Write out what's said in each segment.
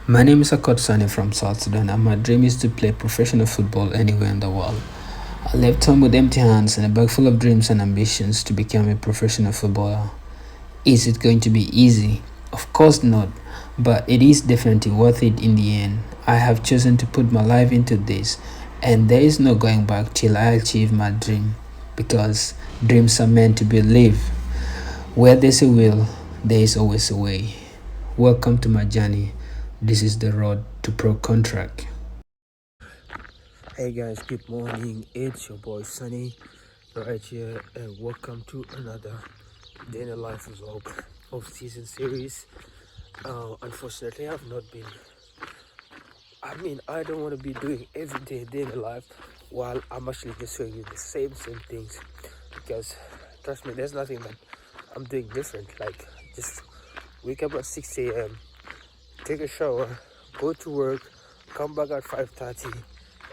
My name is Akot Sani from South Sudan, and my dream is to play professional football anywhere in the world. I left home with empty hands and a bag full of dreams and ambitions to become a professional footballer. Is it going to be easy? Of course not, but it is definitely worth it in the end. I have chosen to put my life into this, and there is no going back till I achieve my dream, because dreams are meant to be lived. Where there's a will, there is always a way. Welcome to my journey. This is the road to pro contract. Hey guys, good morning. It's your boy Sunny right here, and welcome to another day in the life vlog of season series. Unfortunately, I've not been. I don't want to be doing every day in the life while I'm actually just showing you the same things, because trust me, there's nothing that I'm doing different. Like, just wake up at 6 a.m., take a shower, go to work, come back at 5:30,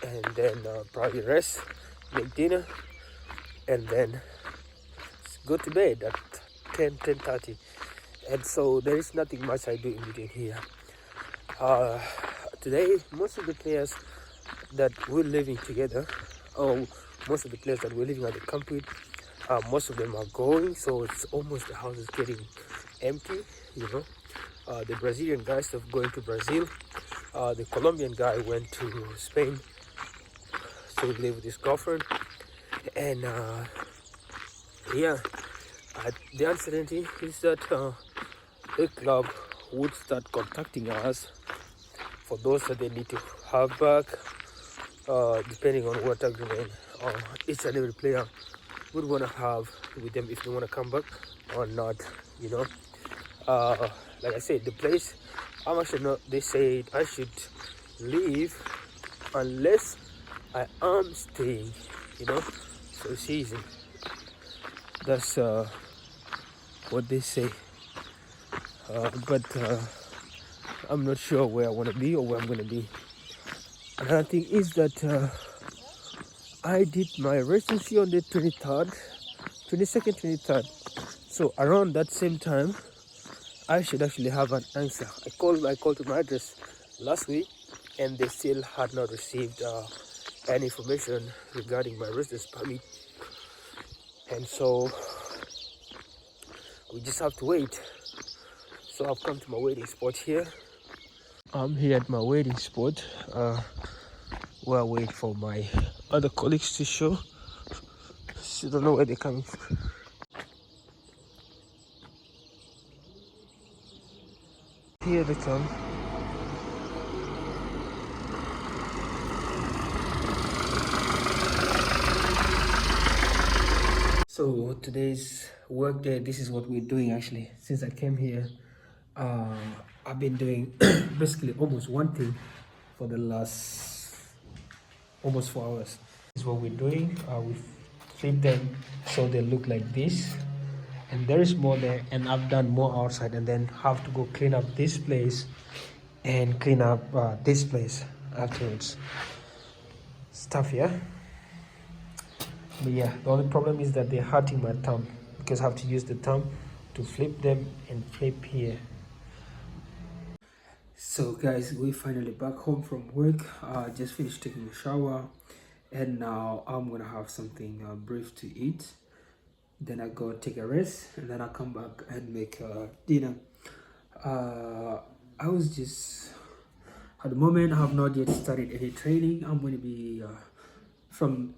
and then probably rest, make dinner, and then go to bed at 10:30. And so there is nothing much I do in between here. uh, Today, most of the players that we're living together, or most of the players that we're living at the camp with, most of them are going, so it's almost, the house is getting empty, you know. The Brazilian guys are going to Brazil. The Colombian guy went to Spain to live with his girlfriend. And yeah, the uncertainty is that the club would start contacting us for those that they need to have back, depending on what agreement each and every player would want to have with them, if they want to come back or not, you know. Like I said, the place, I'm actually not, they said I should leave unless I am staying, you know, for a season. That's what they say. But I'm not sure where I want to be or where I'm going to be. Another thing is that I did my residency on the 23rd, 22nd, 23rd. So around that same time, I should actually have an answer. I called to my address last week, and they still had not received any information regarding my residence permit. And so we just have to wait. So I've come to my waiting spot here. I'm here at my waiting spot, where I wait for my other colleagues to show. Still don't know where they're coming from. Here they come. So today's work day, this is what we're doing actually. Since I came here, uh, I've been doing basically almost one thing for the last almost 4 hours. This is what we're doing. We flip them so they look like this, and there is more there, and I've done more outside, and then have to go clean up this place and clean up this place afterwards. Stuff, yeah. But yeah, the only problem is that they're hurting my thumb, because I have to use the thumb to flip them and flip here. So guys, we're finally back home from work. Just finished taking a shower, and now I'm gonna have something brief to eat. Then I go take a rest, and then I come back and make dinner. I was just, at the moment, I have not yet started any training. I'm going to be from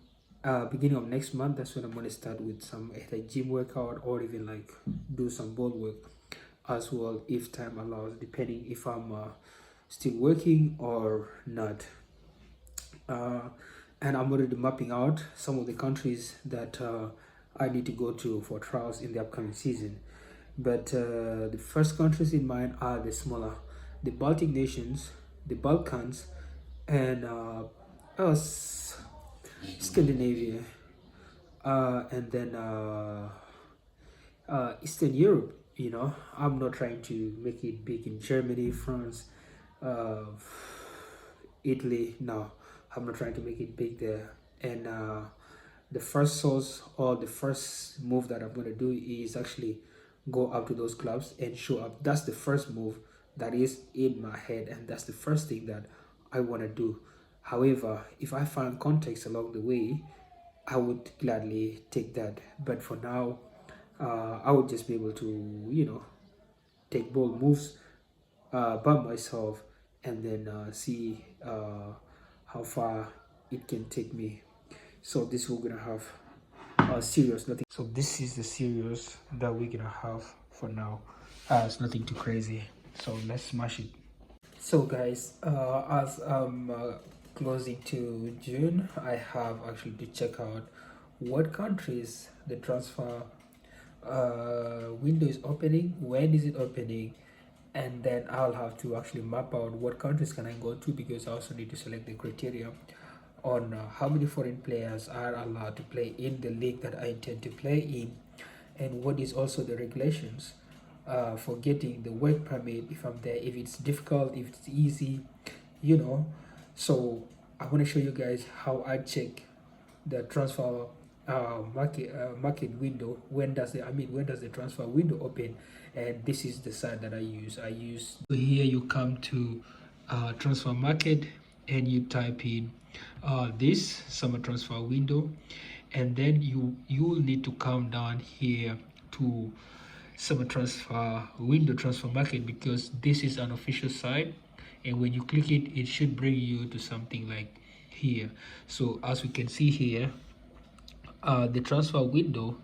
beginning of next month. That's when I'm going to start with some either gym workout, or even like do some ball work as well, if time allows, depending if I'm still working or not. And I'm already mapping out some of the countries that I need to go to for trials in the upcoming season. But the first countries in mind are the smaller, the Baltic nations, the Balkans, and us, Scandinavia, and then Eastern Europe. You know, I'm not trying to make it big in Germany, France, uh, Italy. No, I'm not trying to make it big there. And the first source, or the first move that I'm going to do is actually go up to those clubs and show up. That's the first move that is in my head, and that's the first thing that I want to do. However, if I find context along the way, I would gladly take that. But for now, I would just be able to, take bold moves by myself, and then see how far it can take me. So this we're gonna have serious nothing. So this is the serious that we're gonna have for now. It's nothing too crazy. So let's smash it. So guys, as I'm closing to June, I have actually to check out what countries the transfer window is opening, when is it opening, and then I'll have to actually map out what countries can I go to, because I also need to select the criteria on how many foreign players are allowed to play in the league that I intend to play in, and what is also the regulations for getting the work permit if I'm there, if it's difficult, if it's easy, you know. So I want to show you guys how I check the transfer market window. When does the transfer window open? And this is the site that I use. So here you come to transfer market, and you type in this summer transfer window, and then you will need to come down here to summer transfer window transfer market, because this is an official site, and when you click it, it should bring you to something like here. So as we can see here, the transfer window,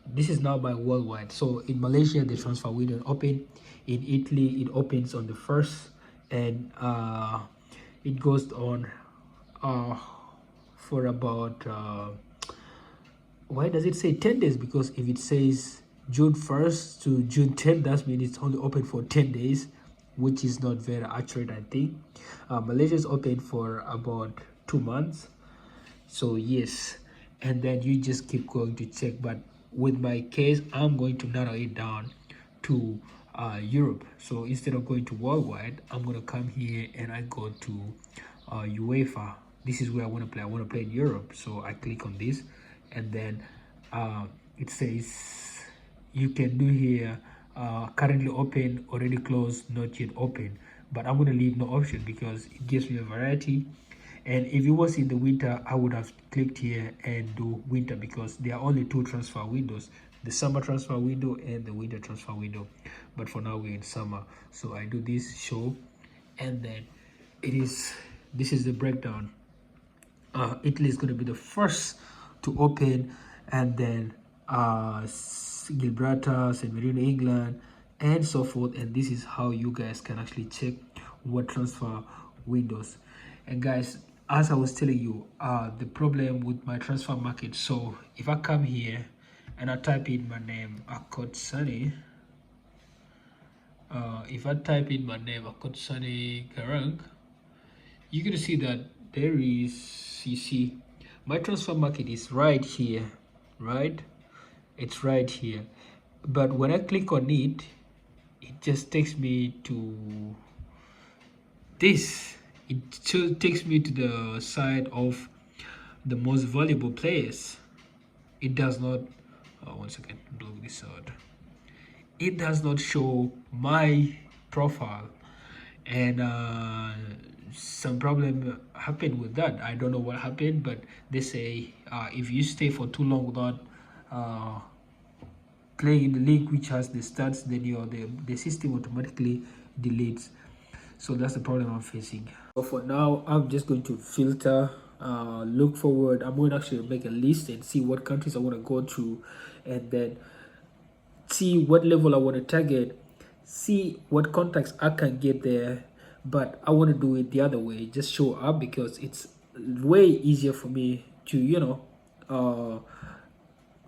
this is now by worldwide. So in Malaysia, the transfer window open. In Italy, it opens on the 1st, and it goes on for about why does it say 10 days? Because if it says June 1st to June 10th, that means it's only open for 10 days, which is not very accurate, I think. Malaysia is open for about 2 months. So yes, and then you just keep going to check. But with my case, I'm going to narrow it down to Europe. So instead of going to worldwide, I'm going to come here and I go to UEFA. This is where I want to play. I want to play in Europe. So I click on this, and then it says you can do here currently open, already closed, not yet open. But I'm going to leave no option because it gives me a variety. And if it was in the winter, I would have clicked here and do winter, because there are only 2 transfer windows, the summer transfer window and the winter transfer window. But for now we're in summer, so I do this show, and then this is the breakdown. Italy is going to be the first to open, and then Gibraltar, San Marino, England, and so forth. And this is how you guys can actually check what transfer windows. And guys, as I was telling you, the problem with my transfer market. So if I come here and I type in my name, Akotsani, if I type in my name, Akotsani Garang, you're gonna see that there is, you see, my transfer market is right here, right? It's right here. But when I click on it, it just takes me to this. It takes me to the side of the most valuable players. It does not, one second, block this out. It does not show my profile, and some problem happened with that. I don't know what happened, but they say if you stay for too long without playing in the league which has the stats, then the system automatically deletes. So that's the problem I'm facing. So for now, I'm just going to filter, look forward. I'm going to actually make a list and see what countries I want to go to, and then see what level I want to target, see what contacts I can get there. But I want to do it the other way, just show up, because it's way easier for me to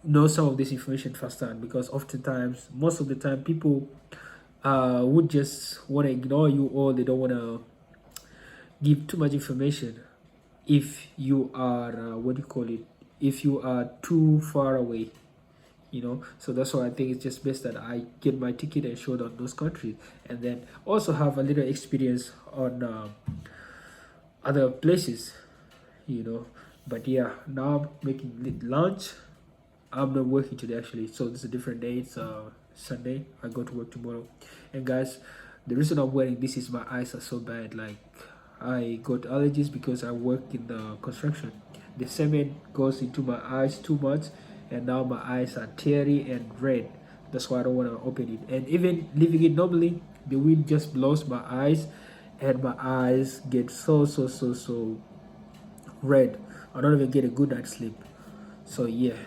know some of this information firsthand, because oftentimes, most of the time, people would just want to ignore you, or they don't want to give too much information if you are if you are too far away, so that's why I think it's just best that I get my ticket and show on those countries, and then also have a little experience on other places, but yeah, now I'm making lunch. I'm not working today actually, so this is a different day. It's Sunday. I go to work tomorrow. And guys, The reason I'm wearing this is my eyes are so bad. Like, I got allergies because I work in the construction. The cement goes into my eyes too much, and now my eyes are teary and red. That's why I don't want to open it. And even leaving it normally, the wind just blows my eyes, and my eyes get so red. I don't even get a good night's sleep. So yeah,